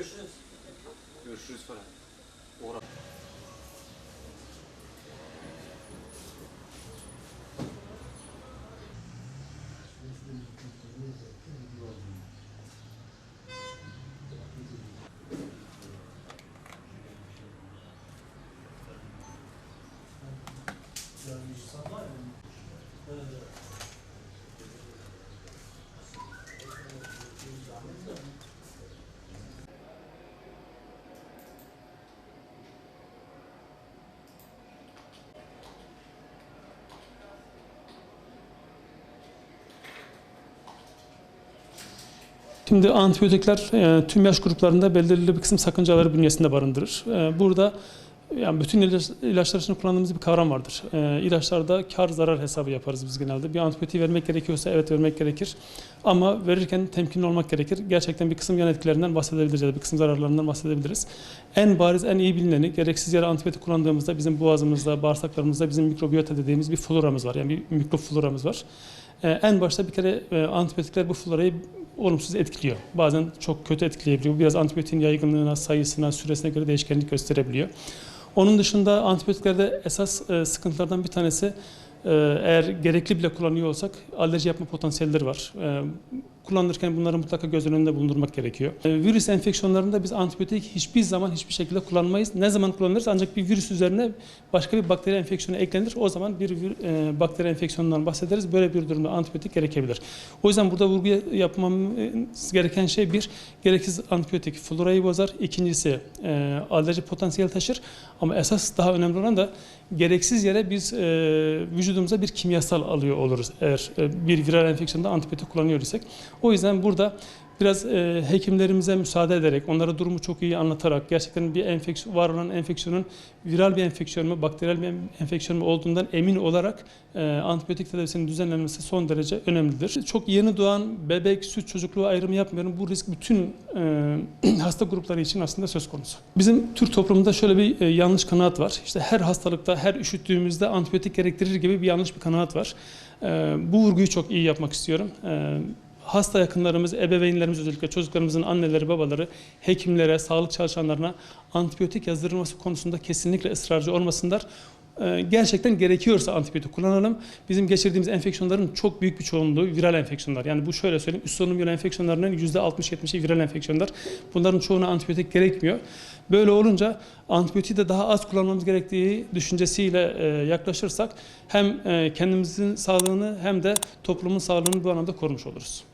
Görüşürüz. Görüşürüz falan. Uğra. Şimdi antibiyotikler tüm yaş gruplarında belirli bir kısım sakıncaları bünyesinde barındırır. Burada yani bütün ilaçlar için kullandığımız bir kavram vardır. İlaçlarda kar zarar hesabı yaparız biz genelde. Bir antibiyotiği vermek gerekiyorsa evet vermek gerekir. Ama verirken temkinli olmak gerekir. Gerçekten bir kısım yan etkilerinden bahsedebiliriz ya da bir kısım zararlarından bahsedebiliriz. En bariz, en iyi bilineni gereksiz yere antibiyotik kullandığımızda bizim boğazımızda, bağırsaklarımızda bizim mikrobiyota dediğimiz bir floramız var. Yani bir mikrofloramız var. En başta bir kere antibiyotikler bu florayı olumsuz etkiliyor. Bazen çok kötü etkileyebiliyor. Biraz antibiyotiğin yaygınlığına, sayısına, süresine göre değişkenlik gösterebiliyor. Onun dışında antibiyotiklerde esas sıkıntılardan bir tanesi eğer gerekli bile kullanıyor olsak alerji yapma potansiyelleri var. Kullanırken bunları mutlaka göz önünde bulundurmak gerekiyor. Virüs enfeksiyonlarında biz antibiyotik hiçbir zaman hiçbir şekilde kullanmayız. Ne zaman kullanırız? Ancak bir virüs üzerine başka bir bakteri enfeksiyonu eklenir. O zaman bir bakteri enfeksiyonundan bahsederiz. Böyle bir durumda antibiyotik gerekebilir. O yüzden burada vurgu yapmamız gereken şey bir, gereksiz antibiyotik florayı bozar. İkincisi alerji potansiyeli taşır. Ama esas daha önemli olan da gereksiz yere biz vücudumuza bir kimyasal alıyor oluruz eğer bir viral enfeksiyonda antibiyotik kullanıyor isek. O yüzden burada biraz hekimlerimize müsaade ederek, onlara durumu çok iyi anlatarak, gerçekten bir var olan enfeksiyonun viral bir enfeksiyon mu, bakteriyel bir enfeksiyon mu olduğundan emin olarak antibiyotik tedavisinin düzenlenmesi son derece önemlidir. Çok yeni doğan bebek, süt çocukluğu ayrımı yapmıyorum. Bu risk bütün hasta grupları için aslında söz konusu. Bizim Türk toplumunda şöyle bir yanlış kanaat var. İşte her hastalıkta, her üşüttüğümüzde antibiyotik gerektirir gibi bir yanlış bir kanaat var. Bu vurguyu çok iyi yapmak istiyorum. Hasta yakınlarımız, ebeveynlerimiz özellikle çocuklarımızın anneleri, babaları, hekimlere, sağlık çalışanlarına antibiyotik yazdırılması konusunda kesinlikle ısrarcı olmasınlar. Gerçekten gerekiyorsa antibiyotik kullanalım. Bizim geçirdiğimiz enfeksiyonların çok büyük bir çoğunluğu viral enfeksiyonlar. Yani bu şöyle söyleyeyim, üst solunum yolu enfeksiyonlarının %60-70'i viral enfeksiyonlar. Bunların çoğuna antibiyotik gerekmiyor. Böyle olunca antibiyotiği de daha az kullanmamız gerektiği düşüncesiyle yaklaşırsak hem kendimizin sağlığını hem de toplumun sağlığını bu anlamda korumuş oluruz.